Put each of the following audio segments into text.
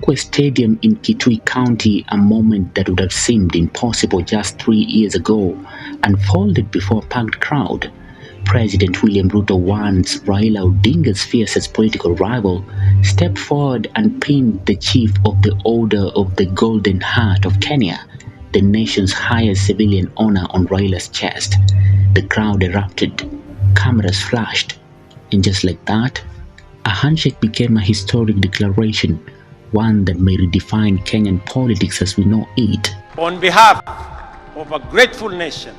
Ithookwe Stadium in Kitui County, a moment that would have seemed impossible just 3 years ago, unfolded before a packed crowd. President William Ruto, once Raila Odinga's fiercest political rival, stepped forward and pinned the chief of the Order of the Golden Heart of Kenya, the nation's highest civilian honor, on Raila's chest. The crowd erupted, cameras flashed, and just like that, a handshake became a historic declaration, one that may redefine Kenyan politics as we know it. On behalf of a grateful nation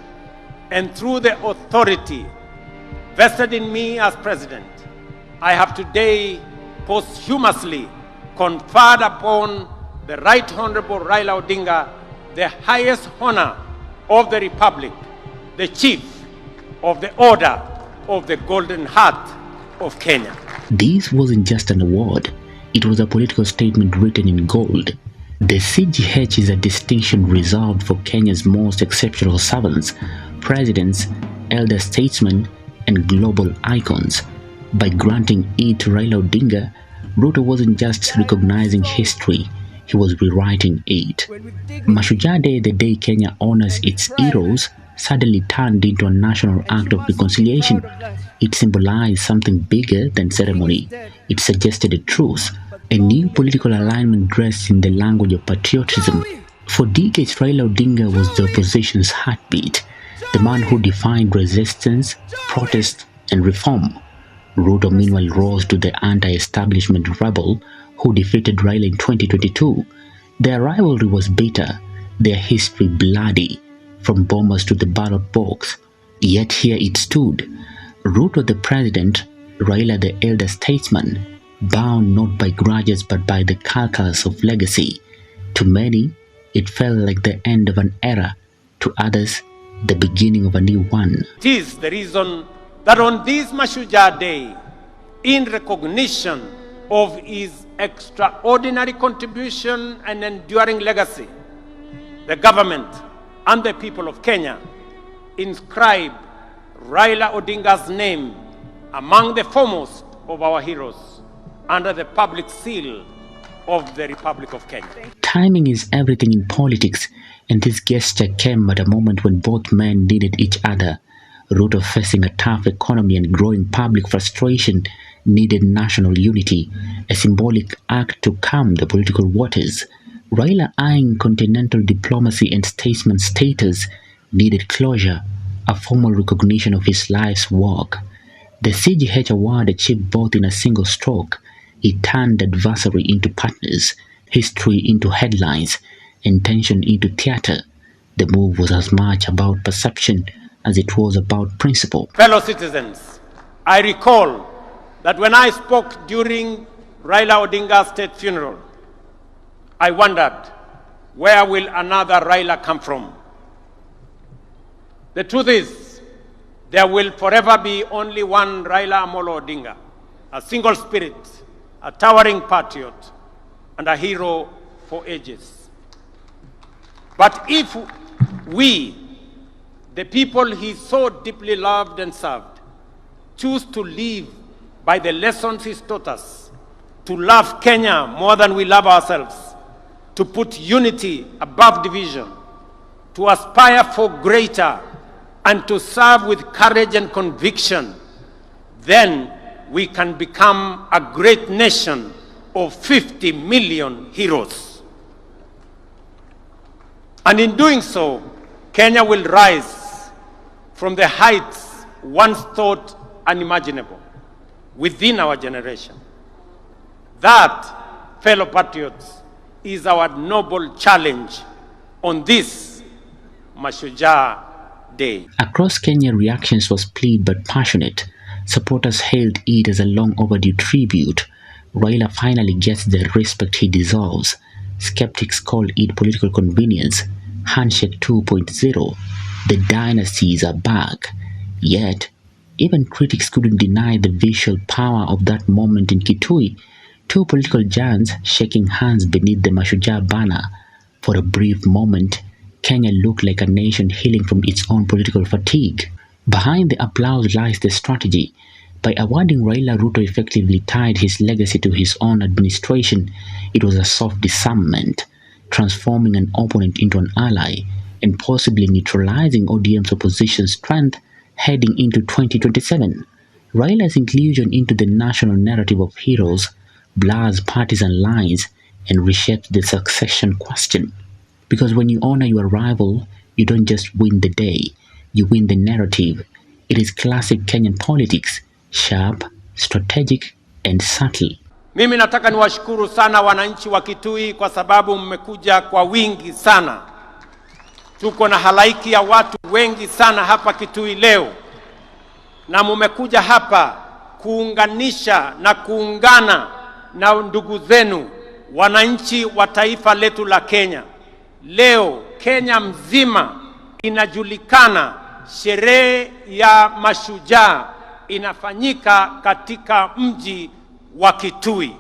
and through the authority vested in me as president, I have today posthumously conferred upon the Right Honorable Raila Odinga the highest honor of the Republic, the Chief of the Order of the Golden Heart of Kenya. This wasn't just an award, it was a political statement written in gold. The CGH is a distinction reserved for Kenya's most exceptional servants, presidents, elder statesmen, and global icons. By granting it to Raila Odinga, Ruto wasn't just recognizing history, he was rewriting it. Mashujaa Day, the day Kenya honors its heroes, suddenly turned into a national act of reconciliation. It symbolized something bigger than ceremony. It suggested a truce, a new political alignment dressed in the language of patriotism. For decades, Raila Odinga was the opposition's heartbeat, the man who defined resistance, protest, and reform. Ruto, meanwhile, rose to the anti-establishment rebel who defeated Raila in 2022. Their rivalry was bitter, their history bloody, from bombers to the ballot box. Yet here it stood, Ruto the president, Raila the elder statesman, bound not by grudges but by the calculus of legacy. To many, it felt like the end of an era. To others, the beginning of a new one. It is the reason that on this Mashujaa Day, in recognition of his extraordinary contribution and enduring legacy, the government and the people of Kenya inscribe Raila Odinga's name among the foremost of our heroes under the public seal of the Republic of Kenya. Timing is everything in politics, and this gesture came at a moment when both men needed each other. Ruto, facing a tough economy and growing public frustration, needed national unity, a symbolic act to calm the political waters. Raila, eyeing continental diplomacy and statesman status, needed closure, a formal recognition of his life's work. The CGH award achieved both in a single stroke. It turned adversary into partners, history into headlines, and tension into theater. The move was as much about perception as it was about principle. Fellow citizens, I recall that when I spoke during Raila Odinga's state funeral, I wondered, where will another Raila come from? The truth is, there will forever be only one Raila Amolo Odinga, a single spirit, a towering patriot, and a hero for ages. But if we, the people he so deeply loved and served, choose to live by the lessons he's taught us, to love Kenya more than we love ourselves, to put unity above division, to aspire for greater, and to serve with courage and conviction, then we can become a great nation of 50 million heroes. And in doing so, Kenya will rise from the heights once thought unimaginable within our generation. That, fellow patriots, is our noble challenge on this Mashujaa Day. Across Kenya, reactions were split but passionate. Supporters hailed it as a long overdue tribute. Raila finally gets the respect he deserves. Skeptics called it political convenience. Handshake 2.0. The dynasties are back. Yet, even critics couldn't deny the visual power of that moment in Kitui. Two political giants shaking hands beneath the Mashujaa banner. For a brief moment, Kenya looked like a nation healing from its own political fatigue. Behind the applause lies the strategy. By awarding Raila, Ruto effectively tied his legacy to his own administration. It was a soft disarmament, transforming an opponent into an ally and possibly neutralizing ODM's opposition strength heading into 2027. Raila's inclusion into the national narrative of heroes blurs partisan lines and reshapes the succession question. Because when you honor your rival, you don't just win the day, you win the narrative. It is classic Kenyan politics, sharp, strategic, and subtle. Mimi nataka niwashukuru sana wananchi wa Kitui kwa sababu mmekuja kwa wingi sana. Tuko na halaiki ya watu wengi sana hapa Kitui leo. Na mmekuja hapa kuunganisha na kuungana na ndugu zenu wananchi wa taifa letu la Kenya. Leo Kenya mzima inajulikana sherehe ya Mashujaa inafanyika katika mji wa Kitui.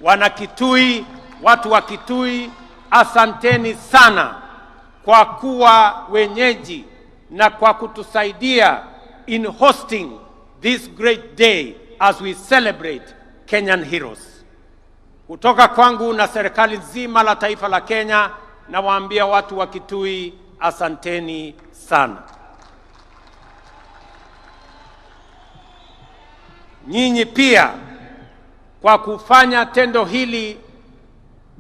Wana Kitui, watu wa Kitui, asanteni sana kwa kuwa wenyeji na kwa kutusaidia in hosting this great day as we celebrate Kenyan heroes. Kutoka kwangu na serikali nzima la taifa la Kenya, nawaambia watu wa Kitui asanteni sana. Nyinyi pia kwa kufanya tendo hili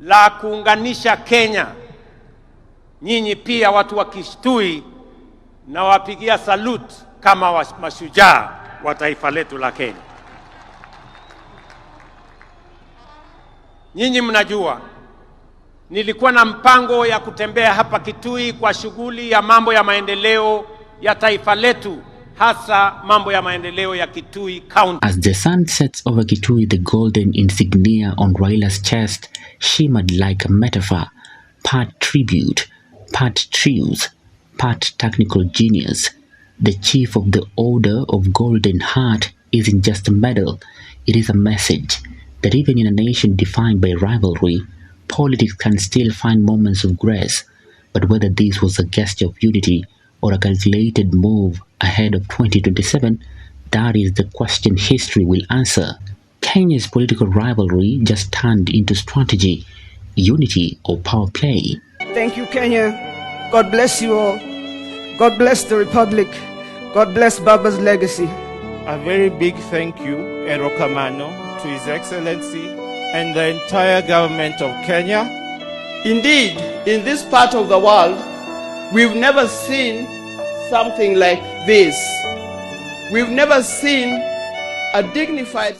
la kuunganisha Kenya, nyinyi pia watu wa Kitui na wapigia salute kama mashujaa wa taifa letu la Kenya. Nyinyi mnajua nilikuwa na mpango ya kutembea hapa Kitui kwa shughuli ya mambo ya maendeleo ya taifa letu, hasa mambo ya maendeleo ya Kitui County. As the sun sets over Kitui, the golden insignia on Raila's chest shimmered like a metaphor, part tribute, part truth, part technical genius. The chief of the Order of Golden Heart isn't just a medal, it is a message that even in a nation defined by rivalry, politics can still find moments of grace. But whether this was a gesture of unity or a calculated move ahead of 2027, that is the question history will answer. Kenya's political rivalry just turned into strategy, unity, or power play. Thank you, Kenya. God bless you all. God bless the Republic. God bless Baba's legacy. A very big thank you, Erokamano, to His Excellency and the entire government of Kenya. Indeed, in this part of the world, we've never seen something like this. We've never seen a dignified